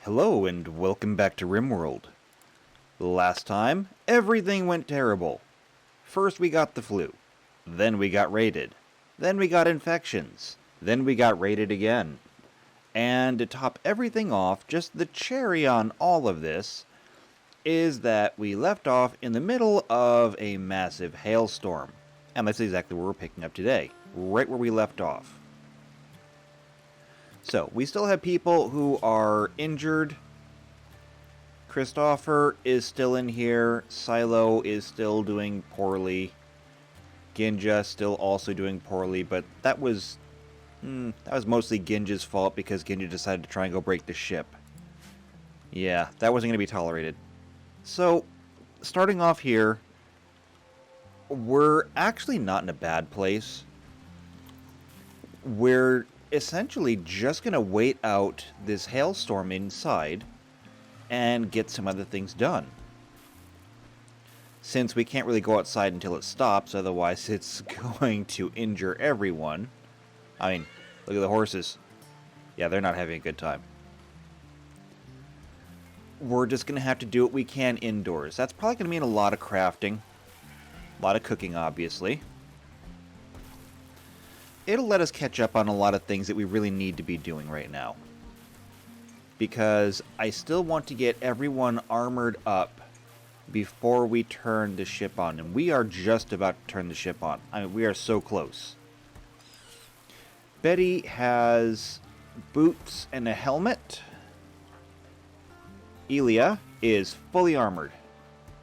Hello and welcome back to Rimworld. Last time, everything went terrible. First we got the flu, then we got raided, then we got infections, then we got raided again. And to top everything off, just the cherry on all of this, is that we left off in the middle of a massive hailstorm. And that's exactly where we're picking up today, right where we left off. So, we still have people who are injured. Christopher is still in here. Silo is still doing poorly. Ginja still also doing poorly, but that was mostly Ginja's fault because Ginja decided to try and go break the ship. Yeah, that wasn't going to be tolerated. So, starting off here, we're actually not in a bad place. We're essentially just going to wait out this hailstorm inside and get some other things done. Since we can't really go outside until it stops, otherwise it's going to injure everyone. I mean, look at the horses. Yeah, they're not having a good time. We're just going to have to do what we can indoors. That's probably going to mean a lot of crafting. A lot of cooking, obviously. It'll let us catch up on a lot of things that we really need to be doing right now. Because I still want to get everyone armored up before we turn the ship on. And we are just about to turn the ship on. I mean, we are so close. Betty has boots and a helmet. Elia is fully armored.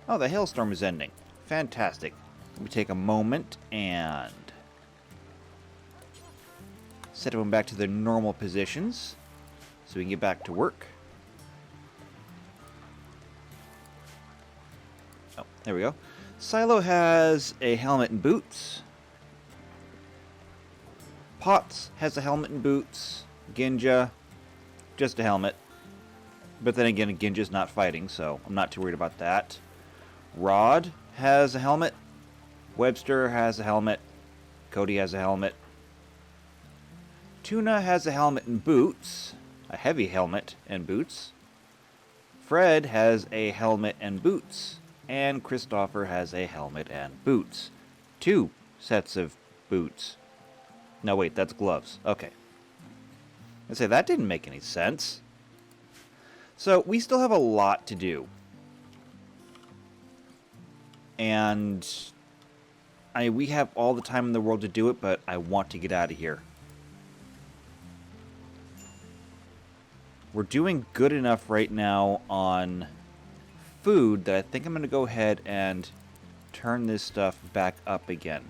Oh, the hailstorm is ending. Fantastic. Let me take a moment and set everyone back to their normal positions so we can get back to work. Oh, there we go. Silo has a helmet and boots. Potts has a helmet and boots. Ginja, just a helmet. But then again, Ginja's not fighting, so I'm not too worried about that. Rod has a helmet. Webster has a helmet. Cody has a helmet. Tuna has a helmet and boots. A heavy helmet and boots. Fred has a helmet and boots. And Christopher has a helmet and boots. 2 sets of boots. No, wait, that's gloves. Okay. I say that didn't make any sense. So, we still have a lot to do. And we have all the time in the world to do it, but I want to get out of here. We're doing good enough right now on food that I think I'm going to go ahead and turn this stuff back up again.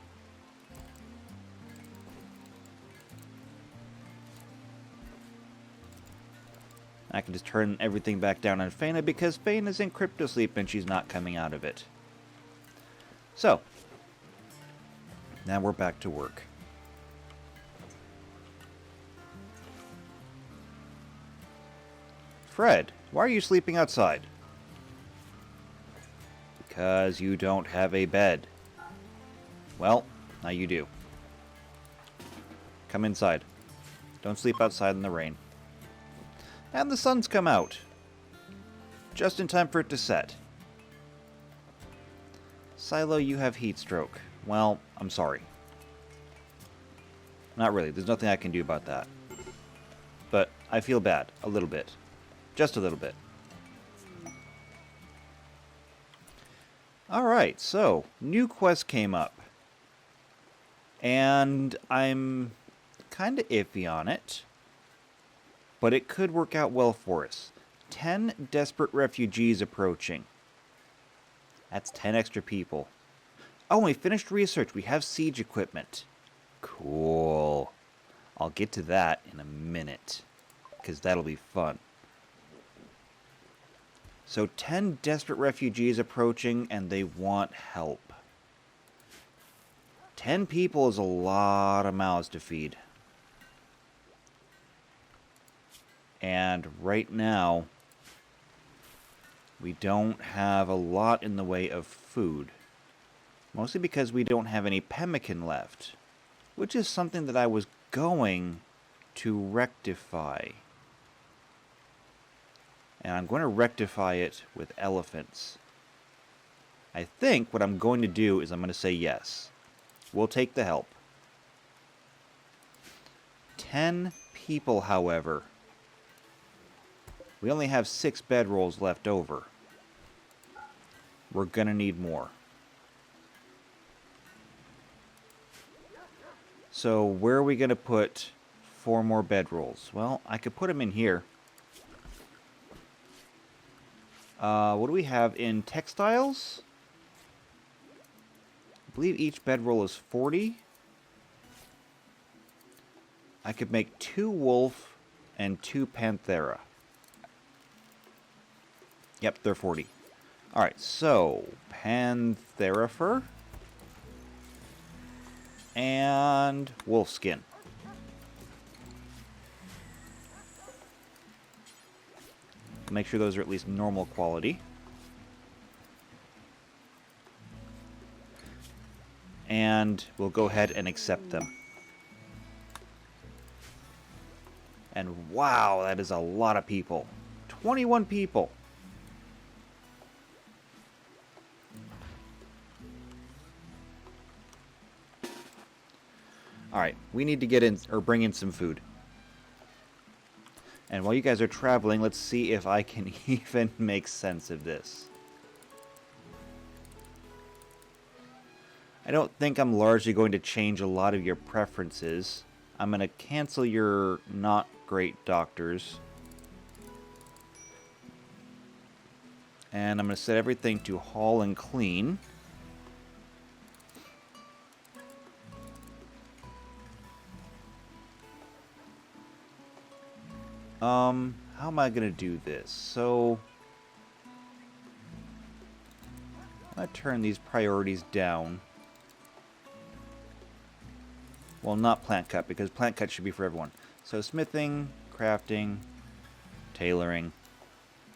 I can just turn everything back down on Faina because Faina's in crypto sleep and she's not coming out of it. So, now we're back to work. Fred, why are you sleeping outside? Because you don't have a bed. Well, now you do. Come inside. Don't sleep outside in the rain. And the sun's come out. Just in time for it to set. Silo, you have heat stroke. Well, I'm sorry. Not really. There's nothing I can do about that. But I feel bad. A little bit. Just a little bit. Alright, so, new quest came up. And I'm kind of iffy on it. But it could work out well for us. 10 desperate refugees approaching. That's 10 extra people. Oh, we finished research. We have siege equipment. Cool. I'll get to that in a minute. Because that'll be fun. So 10 desperate refugees approaching and they want help. 10 people is a lot of mouths to feed. And right now, we don't have a lot in the way of food. Mostly because we don't have any pemmican left. Which is something that I was going to rectify. And I'm going to rectify it with elephants. I think what I'm going to do is I'm going to say yes. We'll take the help. 10 people, however. We only have 6 bedrolls left over. We're going to need more. So where are we going to put 4 more bedrolls? Well, I could put them in here. What do we have in textiles? I believe each bedroll is 40. I could make 2 wolf and 2 panthera. Yep, they're 40. Alright, so panthera fur and wolf skin. Make sure those are at least normal quality. And we'll go ahead and accept them. And wow, that is a lot of people. 21 people. Alright, we need to get in, or bring in some food. And while you guys are traveling, let's see if I can even make sense of this. I don't think I'm largely going to change a lot of your preferences. I'm going to cancel your not great doctors. And I'm going to set everything to haul and clean. How am I going to do this? So, I'm going to turn these priorities down. Well, not plant cut, because plant cut should be for everyone. So smithing, crafting, tailoring.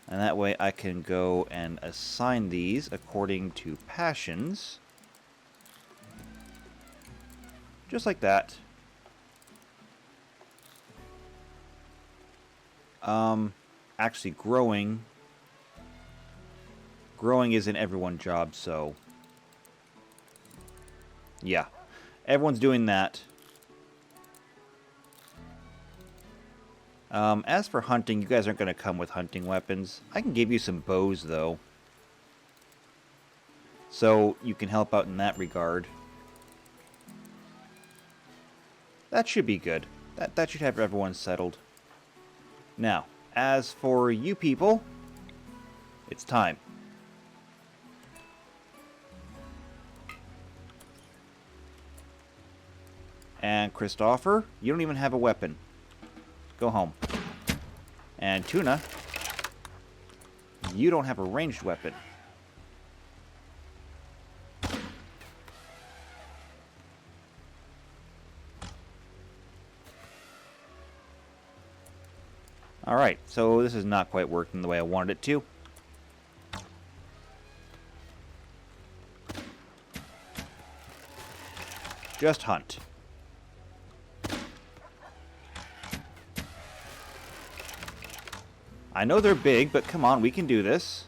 And that way I can go and assign these according to passions. Just like that. Actually growing isn't everyone's job, so yeah. Everyone's doing that. As for hunting, you guys aren't going to come with hunting weapons. I can give you some bows, though. So you can help out in that regard. That should be good. That should have everyone settled. Now, as for you people, it's time. And Christopher, you don't even have a weapon. Go home. And Tuna, you don't have a ranged weapon. Alright, so this is not quite working the way I wanted it to. Just hunt. I know they're big, but come on, we can do this.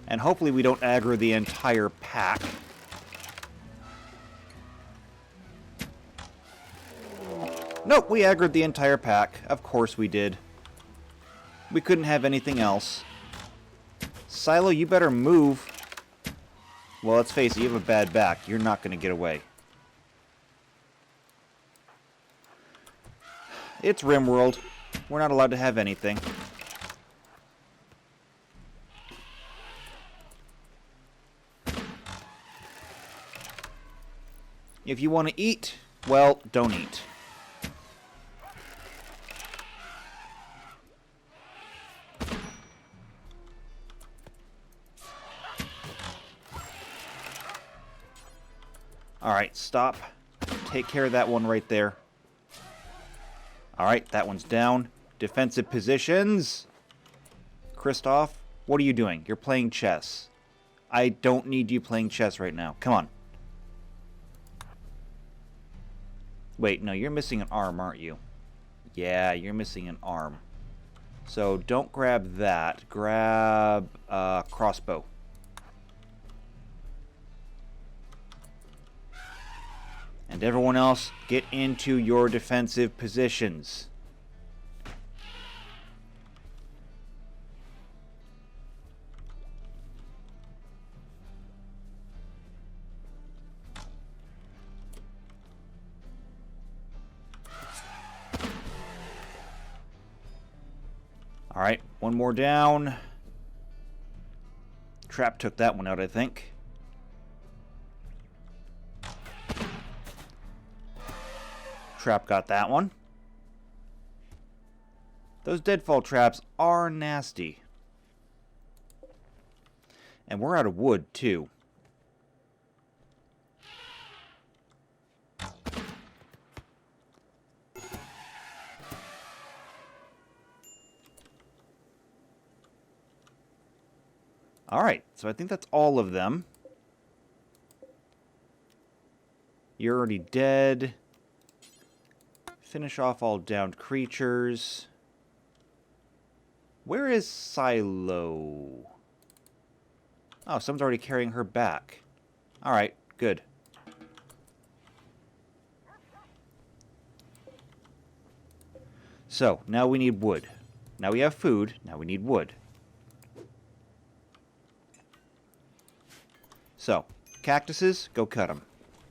And hopefully we don't aggro the entire pack. Nope, we aggroed the entire pack. Of course we did. We couldn't have anything else. Silo, you better move. Well, let's face it, you have a bad back. You're not going to get away. It's Rimworld. We're not allowed to have anything. If you want to eat, well, don't eat. Alright, stop. Take care of that one right there. Alright, that one's down. Defensive positions. Christoph, what are you doing? You're playing chess. I don't need you playing chess right now. Come on. Wait, no, you're missing an arm, aren't you? Yeah, you're missing an arm. So don't grab that. Grab crossbow. And everyone else, get into your defensive positions. Alright, one more down. Trap took that one out, I think. Trap got that one. Those deadfall traps are nasty. And we're out of wood, too. Alright, so I think that's all of them. You're already dead. Finish off all downed creatures. Where is Silo? Oh, someone's already carrying her back. Alright, good. So, now we need wood. Now we have food, now we need wood. So, cactuses, go cut them.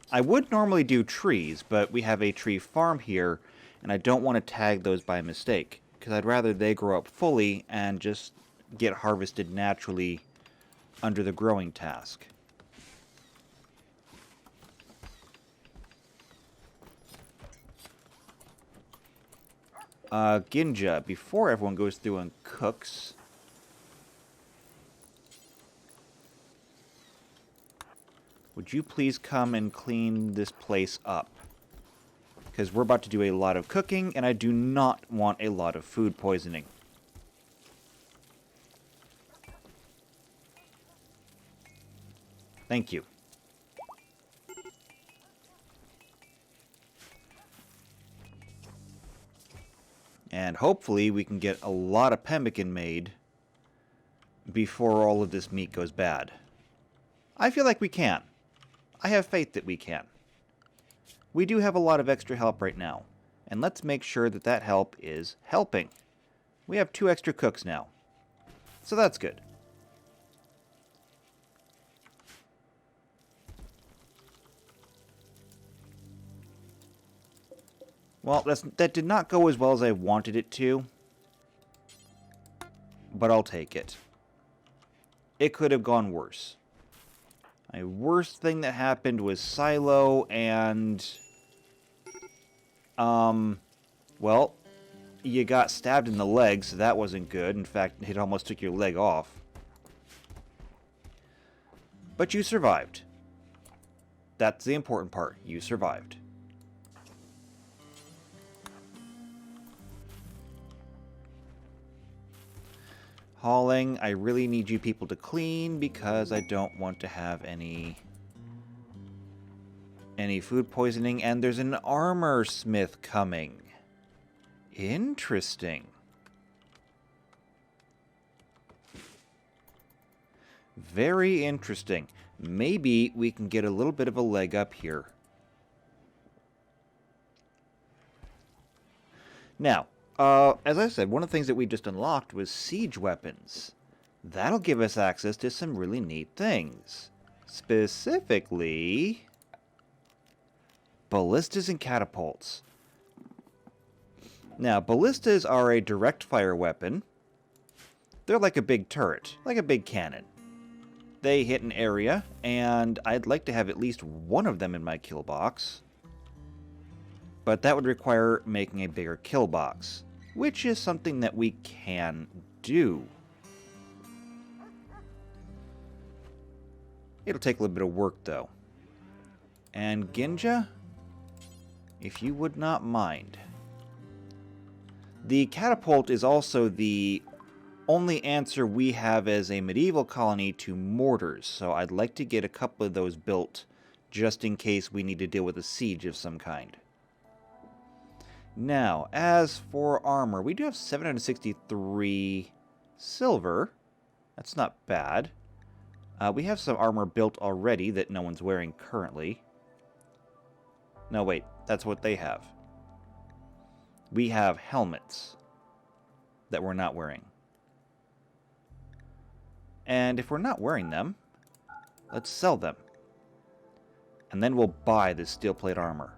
I would normally do trees, but we have a tree farm here, and I don't want to tag those by mistake, because I'd rather they grow up fully and just get harvested naturally under the growing task. Ginja, before everyone goes through and cooks, would you please come and clean this place up? Because we're about to do a lot of cooking, and I do not want a lot of food poisoning. Thank you. And hopefully we can get a lot of pemmican made before all of this meat goes bad. I feel like we can. I have faith that we can. We do have a lot of extra help right now, and let's make sure that that help is helping. We have 2 extra cooks now, so that's good. Well, that did not go as well as I wanted it to, but I'll take it. It could have gone worse. My worst thing that happened was Silo and... well, you got stabbed in the leg, so that wasn't good. In fact, it almost took your leg off. But you survived. That's the important part. You survived. Hauling, I really need you people to clean because I don't want to have any food poisoning, and there's an armor smith coming. Interesting. Very interesting. Maybe we can get a little bit of a leg up here. Now, as I said, one of the things that we just unlocked was siege weapons. That'll give us access to some really neat things. Specifically, ballistas and catapults. Now, ballistas are a direct fire weapon. They're like a big turret, like a big cannon. They hit an area, and I'd like to have at least one of them in my kill box. But that would require making a bigger kill box, which is something that we can do. It'll take a little bit of work, though. And Ginja, if you would not mind. The catapult is also the only answer we have as a medieval colony to mortars, so I'd like to get a couple of those built just in case we need to deal with a siege of some kind. Now, as for armor, we do have 763 silver. That's not bad. We have some armor built already that no one's wearing currently. No, wait. That's what they have. We have helmets that we're not wearing. And if we're not wearing them, let's sell them. And then we'll buy this steel plate armor.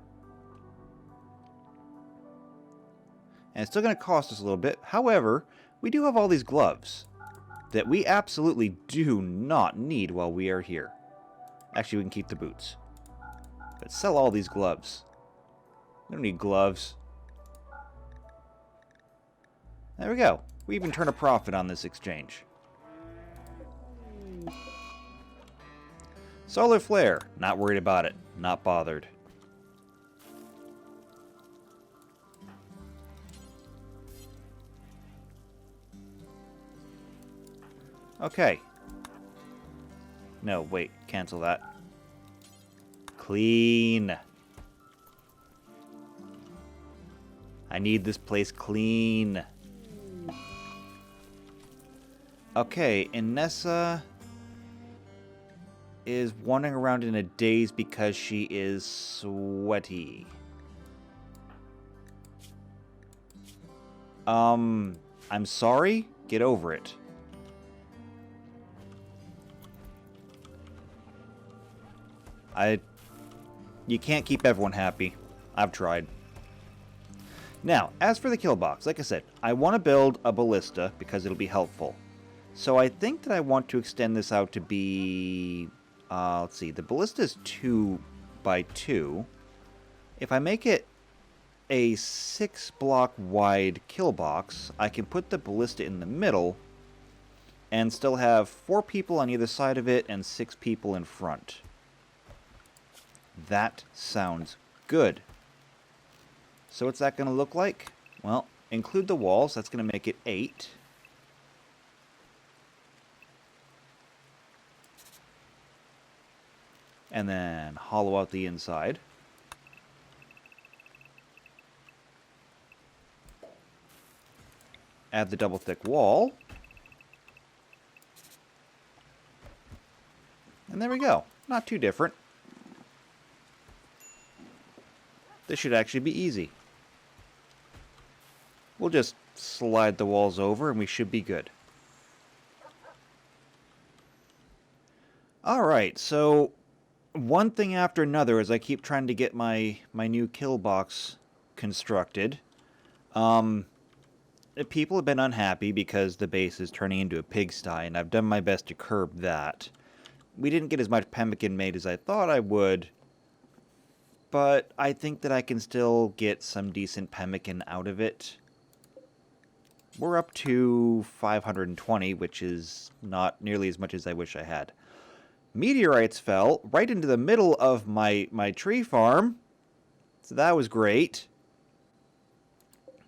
And it's still going to cost us a little bit. However, we do have all these gloves that we absolutely do not need while we are here. Actually, we can keep the boots. But sell all these gloves. We don't need gloves. There we go. We even turn a profit on this exchange. Solar flare. Not worried about it. Not bothered. Okay. No, wait. Cancel that. Clean. I need this place clean. Okay, Inessa is wandering around in a daze because she is sweaty. I'm sorry? Get over it. You can't keep everyone happy. I've tried. Now, as for the kill box, like I said, I want to build a ballista because it'll be helpful. So I think that I want to extend this out to be... let's see, the ballista is 2 by 2. If I make it a 6-block wide kill box, I can put the ballista in the middle and still have 4 people on either side of it and 6 people in front. That sounds good. So what's that going to look like? Well, include the walls. That's going to make it 8. And then hollow out the inside. Add the double thick wall. And there we go. Not too different. This should actually be easy. We'll just slide the walls over and we should be good. Alright, so one thing after another as I keep trying to get my new kill box constructed. People have been unhappy because the base is turning into a pigsty, and I've done my best to curb that. We didn't get as much pemmican made as I thought I would, but I think that I can still get some decent pemmican out of it. We're up to 520, which is not nearly as much as I wish I had. Meteorites fell right into the middle of my tree farm, so that was great.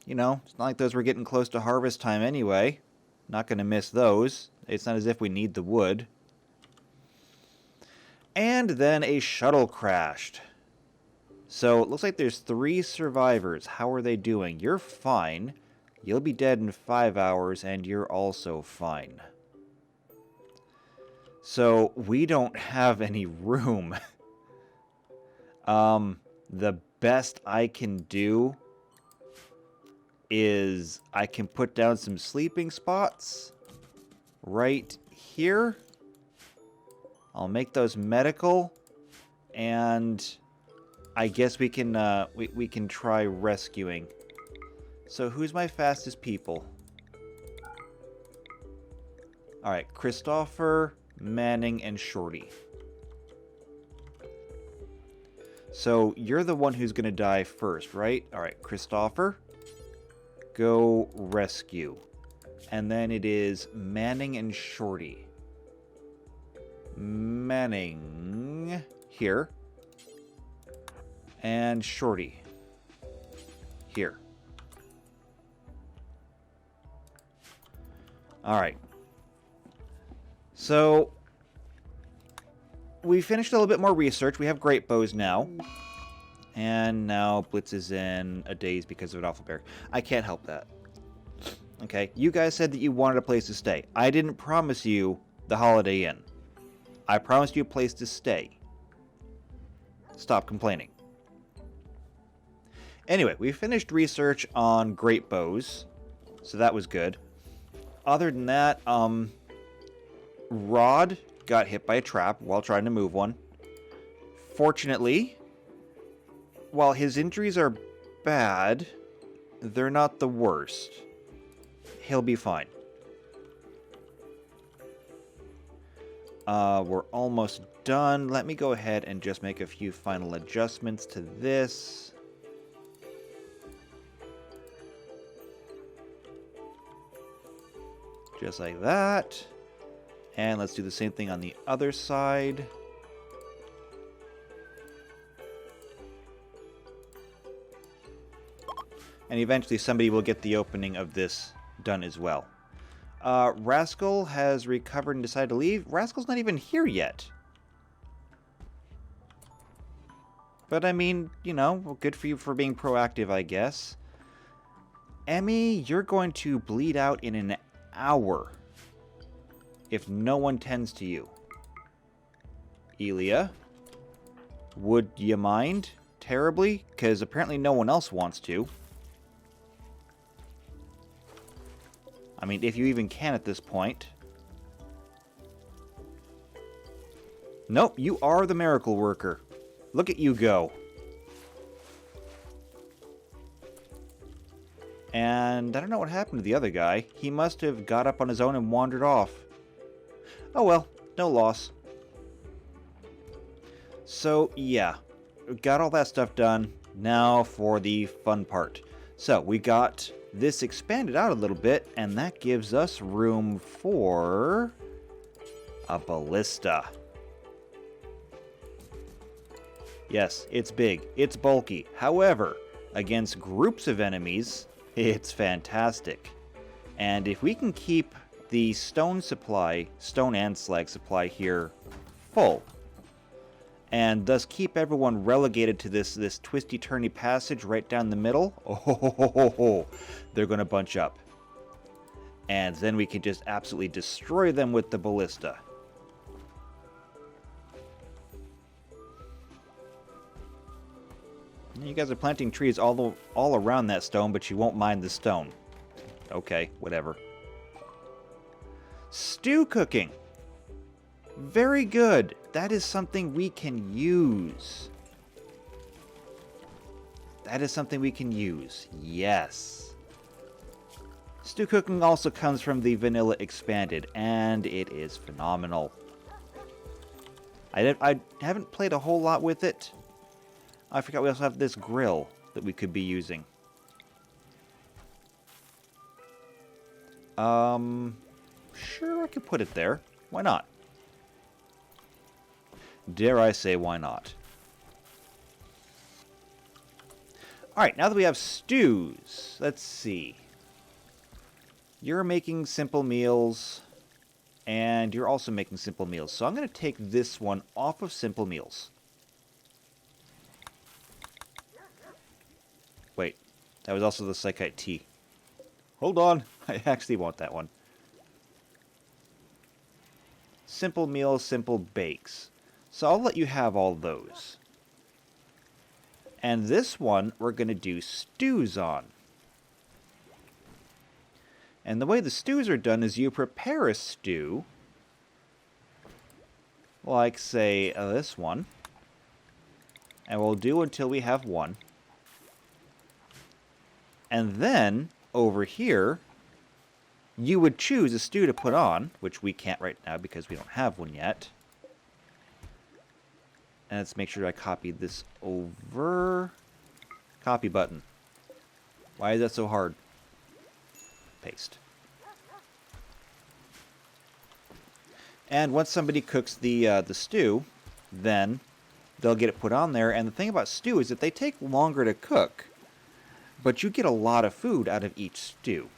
You know, it's not like those were getting close to harvest time anyway. Not going to miss those. It's not as if we need the wood. And then a shuttle crashed. So it looks like there's 3 survivors. How are they doing? You're fine. You'll be dead in 5 hours, and you're also fine. So we don't have any room. The best I can do is I can put down some sleeping spots right here. I'll make those medical, and I guess we can we can try rescuing. So who's my fastest people? All right, Christopher, Manning, and Shorty. So you're the one who's gonna die first, right? All right, Christopher, go rescue. And then it is Manning and Shorty. Manning here. And Shorty here. Alright. So we finished a little bit more research. We have great bows now. And now Blitz is in a daze because of an awful bear. I can't help that. Okay, you guys said that you wanted a place to stay. I didn't promise you the Holiday Inn. I promised you a place to stay. Stop complaining. Anyway, we finished research on great bows, so that was good. Other than that, Rod got hit by a trap while trying to move one. Fortunately, while his injuries are bad, they're not the worst. He'll be fine. We're almost done. Let me go ahead and just make a few final adjustments to this. Just like that. And let's do the same thing on the other side. And eventually somebody will get the opening of this done as well. Rascal has recovered and decided to leave. Rascal's not even here yet. But I mean, you know, good for you for being proactive, I guess. Emmy, you're going to bleed out in an hour if no one tends to you. Elia, would you mind terribly? Because apparently no one else wants to. I mean, if you even can at this point. Nope, you are the miracle worker. Look at you go. And I don't know what happened to the other guy. He must have got up on his own and wandered off. Oh well, no loss. So, yeah. We got all that stuff done. Now for the fun part. So, we got this expanded out a little bit, and that gives us room for a ballista. Yes, it's big, it's bulky. However, against groups of enemies, it's fantastic. And if we can keep the stone supply, stone and slag supply here full, and thus keep everyone relegated to this twisty-turny passage right down the middle, oh, they're going to bunch up. And then we can just absolutely destroy them with the ballista. You guys are planting trees all around that stone, but you won't mind the stone. Okay, whatever. Stew cooking. Very good. That is something we can use. That is something we can use. Yes. Stew cooking also comes from the vanilla expanded, and it is phenomenal. I haven't played a whole lot with it. I forgot we also have this grill that we could be using. Sure, I could put it there. Why not? Dare I say, why not? Alright, now that we have stews, let's see. You're making simple meals, and you're also making simple meals. So I'm going to take this one off of simple meals. Wait, that was also the Psychite tea. Hold on, I actually want that one. Simple meals, simple bakes. So I'll let you have all those. And this one we're going to do stews on. And the way the stews are done is you prepare a stew, like, say, this one. And we'll do until we have one. And then, over here, you would choose a stew to put on, which we can't right now because we don't have one yet. And let's make sure I copied this over. Copy button. Why is that so hard? Paste. And once somebody cooks the stew, then they'll get it put on there. And the thing about stew is that they take longer to cook, but you get a lot of food out of each stew.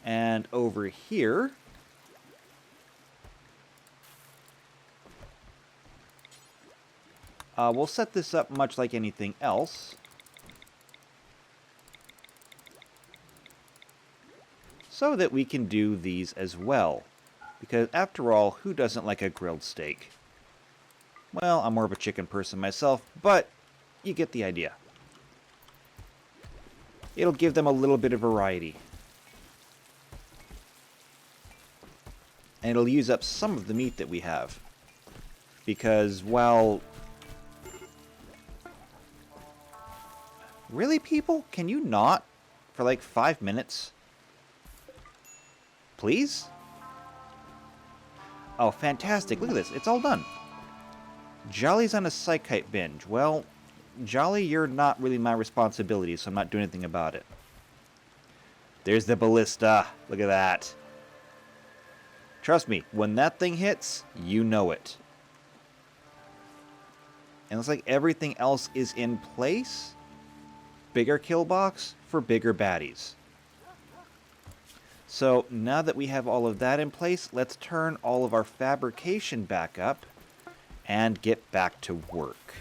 And over here, We'll set this up much like anything else. So that we can do these as well. Because after all, who doesn't like a grilled steak? Well, I'm more of a chicken person myself, but you get the idea. It'll give them a little bit of variety. And it'll use up some of the meat that we have. Because, well... Really, people? Can you not? For like 5 minutes? Please? Oh, fantastic. Look at this. It's all done. Jolly's on a psychite binge. Well, Jolly, you're not really my responsibility, so I'm not doing anything about it. There's the ballista. Look at that. Trust me, when that thing hits, you know it. And it looks like everything else is in place. Bigger kill box for bigger baddies. So now that we have all of that in place, let's turn all of our fabrication back up and get back to work.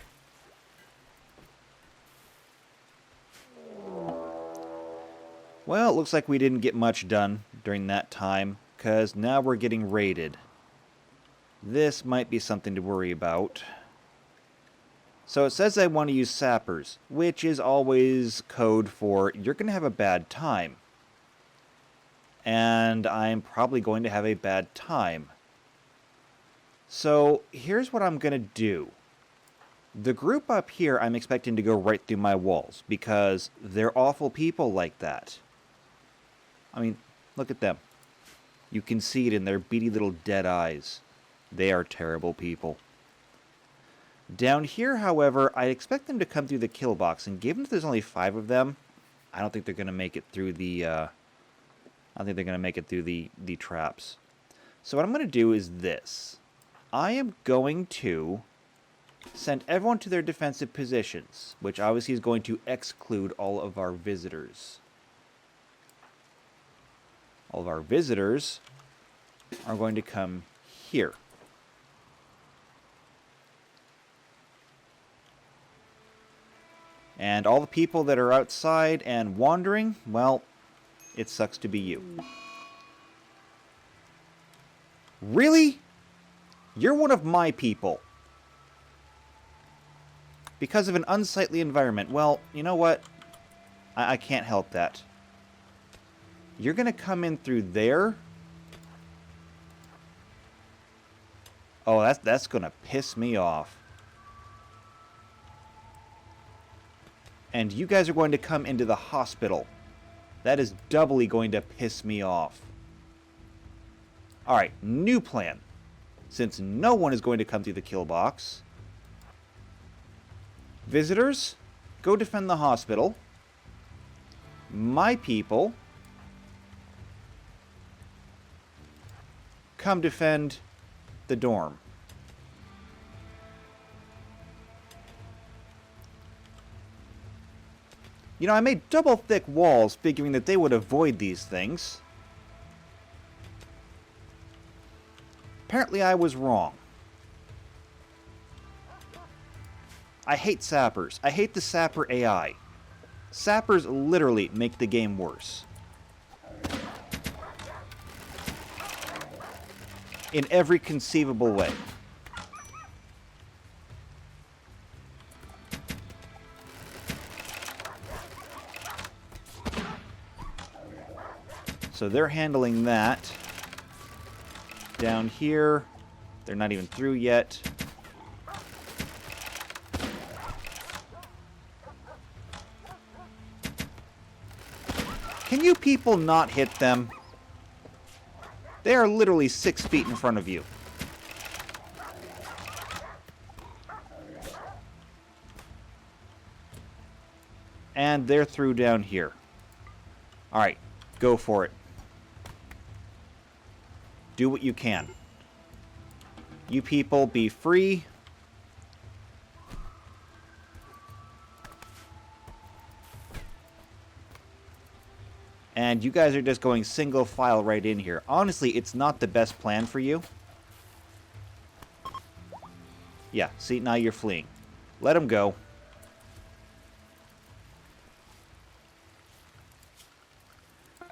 Well, it looks like we didn't get much done during that time, because now we're getting raided. This might be something to worry about. So it says I want to use sappers, which is always code for you're going to have a bad time. And I'm probably going to have a bad time. So here's what I'm going to do. The group up here I'm expecting to go right through my walls, because they're awful people like that. I mean, look at them. You can see it in their beady little dead eyes. They are terrible people. Down here, however, I expect them to come through the kill box, and given that there's only 5 of them, I don't think they're going to make it through the, the traps. So what I'm going to do is this. I am going to send everyone to their defensive positions, which obviously is going to exclude all of our visitors. All of our visitors are going to come here. And all the people that are outside and wandering, well, it sucks to be you. Really? You're one of my people. Because of an unsightly environment. Well, you know what? I can't help that. You're going to come in through there? Oh, that's going to piss me off. And you guys are going to come into the hospital. That is doubly going to piss me off. Alright, new plan. Since no one is going to come through the kill box, visitors, go defend the hospital. My people, come defend the dorm. You know, I made double thick walls figuring that they would avoid these things. Apparently I was wrong. I hate sappers. I hate the sapper AI. Sappers literally make the game worse. In every conceivable way. So they're handling that. Down here, they're not even through yet. Can you people not hit them? They are literally 6 feet in front of you. And they're through down here. Alright, go for it. Do what you can. You people be free. And you guys are just going single file right in here. Honestly, it's not the best plan for you. Yeah, see, now you're fleeing. Let them go.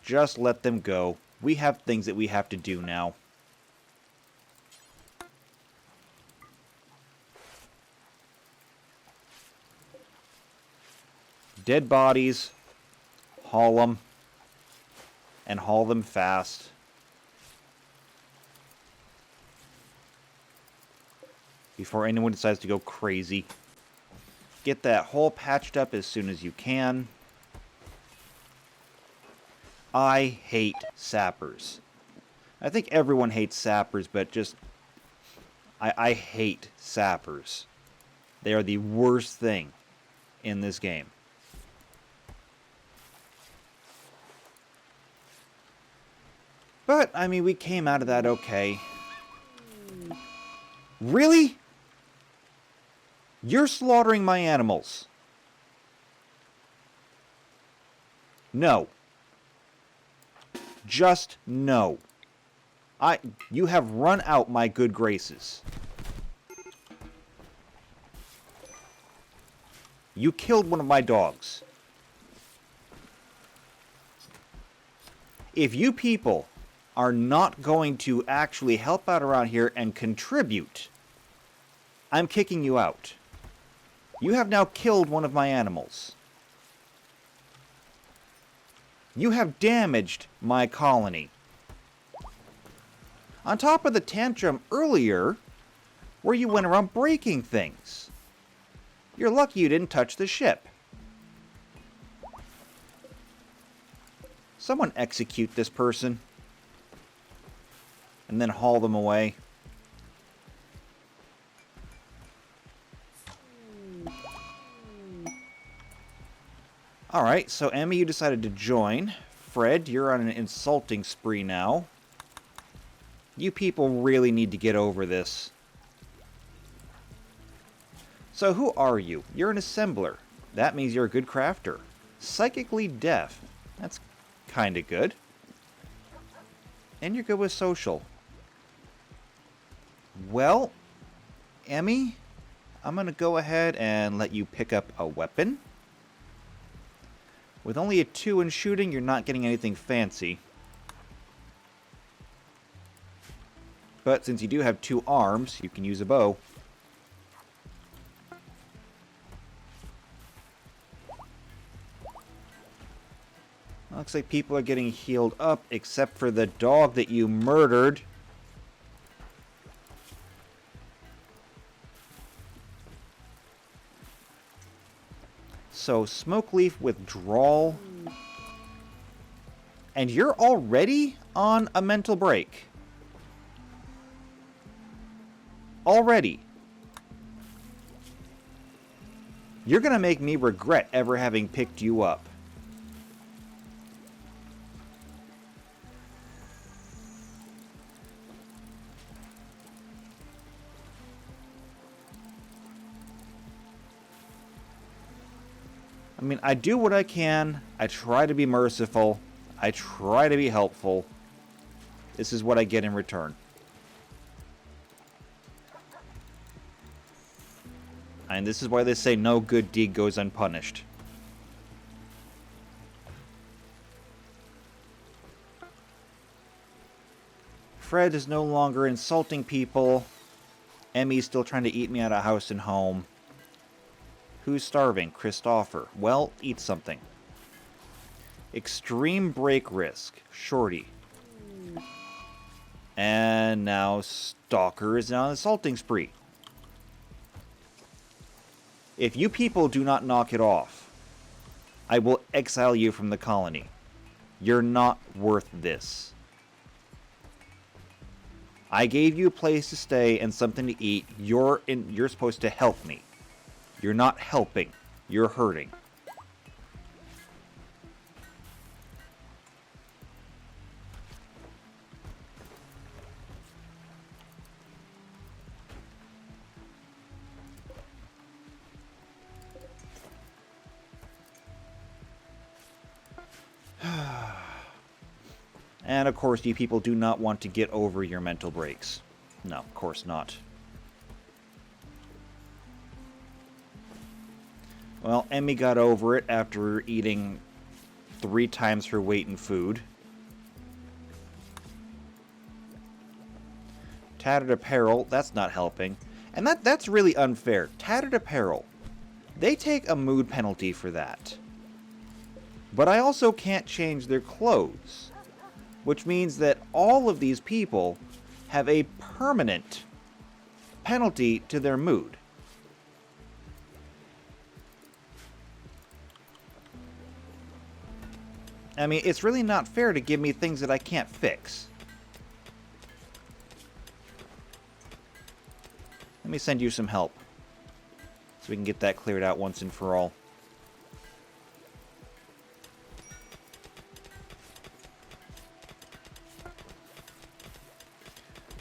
Just let them go. We have things that we have to do now. Dead bodies. Haul them. And haul them fast. Before anyone decides to go crazy. Get that hole patched up as soon as you can. I hate sappers. I think everyone hates sappers, but just... I hate sappers. They are the worst thing in this game. But, I mean, we came out of that okay. Really? You're slaughtering my animals. No. Just no. You have run out my good graces. You killed one of my dogs. If you people are not going to actually help out around here and contribute, I'm kicking you out. You have now killed one of my animals. You have damaged my colony. On top of the tantrum earlier, where you went around breaking things. You're lucky you didn't touch the ship. Someone execute this person. And then haul them away. Alright, so Emmy, you decided to join. Fred, you're on an insulting spree now. You people really need to get over this. So who are you? You're an assembler. That means you're a good crafter. Psychically deaf. That's kinda good. And you're good with social. Well, Emmy, I'm gonna go ahead and let you pick up a weapon. With only a 2 in shooting, you're not getting anything fancy. But since you do have 2 arms, you can use a bow. Looks like people are getting healed up, except for the dog that you murdered. So, smoke leaf withdrawal. And you're already on a mental break. Already. You're gonna make me regret ever having picked you up. I mean, I do what I can. I try to be merciful. I try to be helpful. This is what I get in return. And this is why they say no good deed goes unpunished. Fred is no longer insulting people. Emmy's still trying to eat me out of house and home. Who's starving? Christopher. Well, eat something. Extreme break risk. Shorty. And now Stalker is on an assaulting spree. If you people do not knock it off, I will exile you from the colony. You're not worth this. I gave you a place to stay and something to eat. You're supposed to help me. You're not helping. You're hurting. And of course, you people do not want to get over your mental breaks. No, of course not. Well, Emmy got over it after eating 3 times her weight in food. Tattered apparel, that's not helping. And that's really unfair. Tattered apparel. They take a mood penalty for that. But I also can't change their clothes. Which means that all of these people have a permanent penalty to their mood. I mean, it's really not fair to give me things that I can't fix. Let me send you some help, so we can get that cleared out once and for all.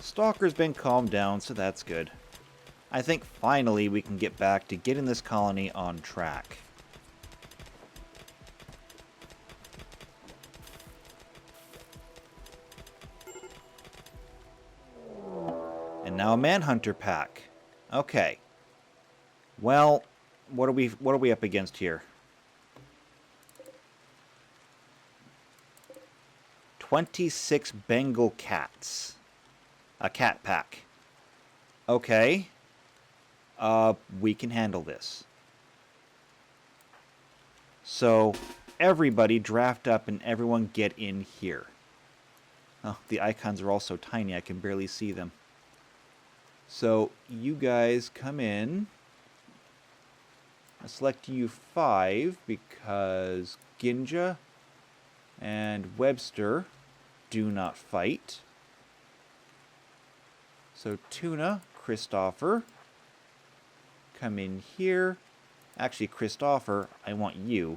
Stalker's been calmed down, so that's good. I think finally we can get back to getting this colony on track. And now a Manhunter pack. Okay. Well, what are we up against here? 26 Bengal cats. A cat pack. Okay. We can handle this. So, everybody draft up and everyone get in here. Oh, the icons are all so tiny I can barely see them. So, you guys come in. I'll select you 5 because Ginja and Webster do not fight. So, Tuna, Christopher, come in here. Actually, Christopher, I want you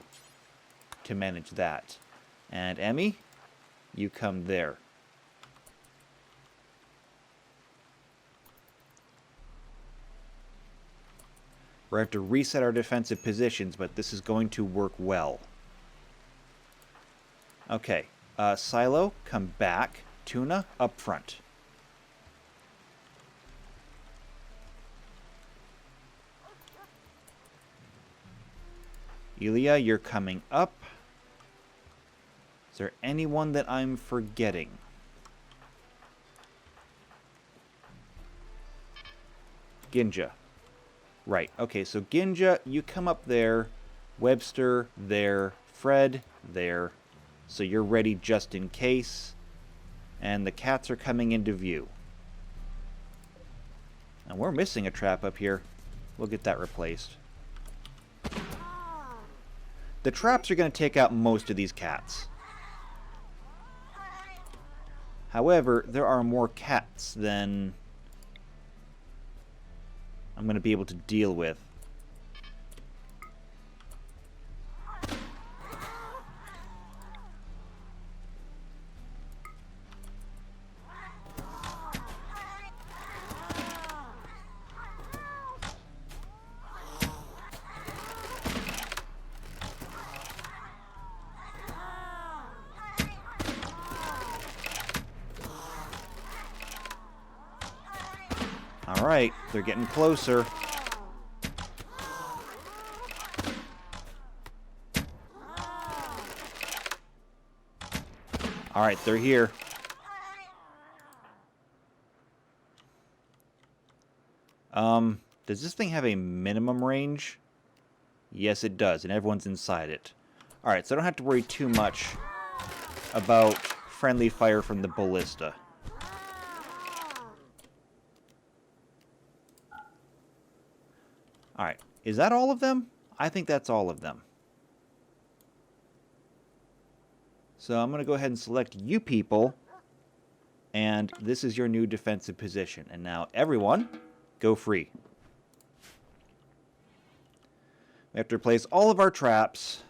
to manage that. And Emmy, you come there. We have to reset our defensive positions, but this is going to work well. Okay, Silo, come back. Tuna, up front. Elia, you're coming up. Is there anyone that I'm forgetting? Ginja. Right, okay, so Ginja, you come up there. Webster, there. Fred, there. So you're ready just in case. And the cats are coming into view. And we're missing a trap up here. We'll get that replaced. The traps are going to take out most of these cats. However, there are more cats than I'm going to be able to deal with. Alright, they're getting closer. Alright, they're here. Does this thing have a minimum range? Yes, it does, and everyone's inside it. Alright, so I don't have to worry too much about friendly fire from the ballista. Alright, is that all of them? I think that's all of them. So I'm going to go ahead and select you people. And this is your new defensive position. And now everyone, go free. We have to replace all of our traps.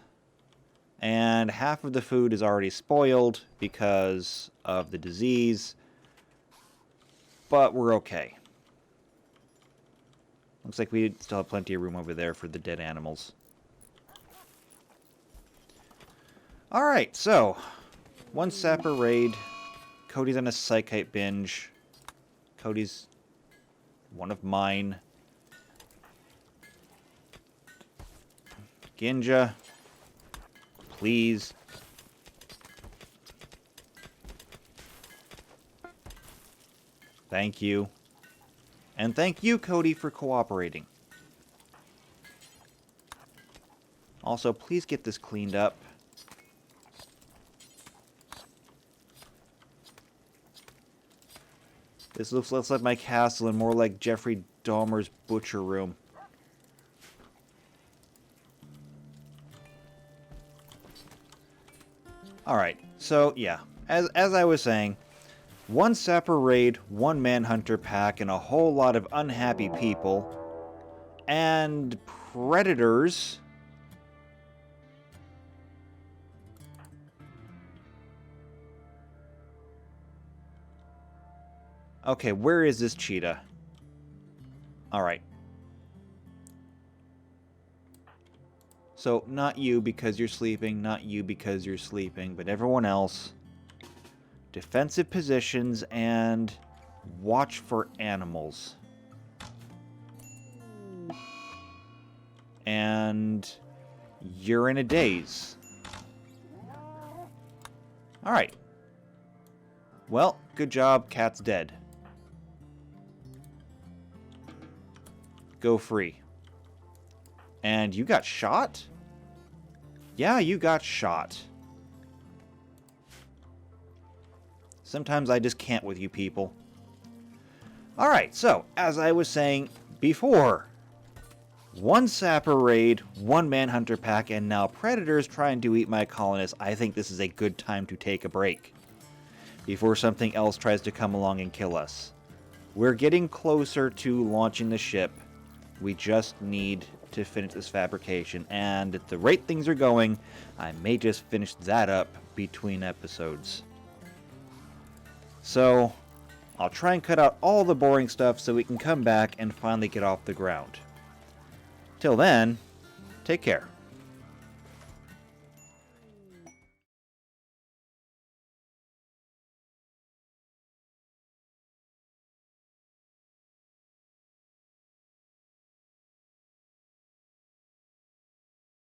And half of the food is already spoiled because of the disease. But we're okay. Looks like we still have plenty of room over there for the dead animals. Alright, so, 1 sapper raid. Cody's on a psychite binge. Cody's one of mine. Ginja. Please. Thank you. And thank you, Cody, for cooperating. Also, please get this cleaned up. This looks less like my castle and more like Jeffrey Dahmer's butcher room. Alright, so yeah, as I was saying, one sapper raid, one manhunter pack, and a whole lot of unhappy people, and predators. Okay, where is this cheetah? Alright. So, not you because you're sleeping, not you because you're sleeping, but everyone else. Defensive positions and watch for animals. And you're in a daze. Alright. Well, good job, cat's dead. Go free. And you got shot? Yeah, you got shot. Sometimes I just can't with you people. Alright, so, as I was saying before, one sapper raid, one manhunter pack, and now predators trying to eat my colonists. I think this is a good time to take a break before something else tries to come along and kill us. We're getting closer to launching the ship. We just need to finish this fabrication, and at the rate things are going, I may just finish that up between episodes. So, I'll try and cut out all the boring stuff so we can come back and finally get off the ground. Till then, take care.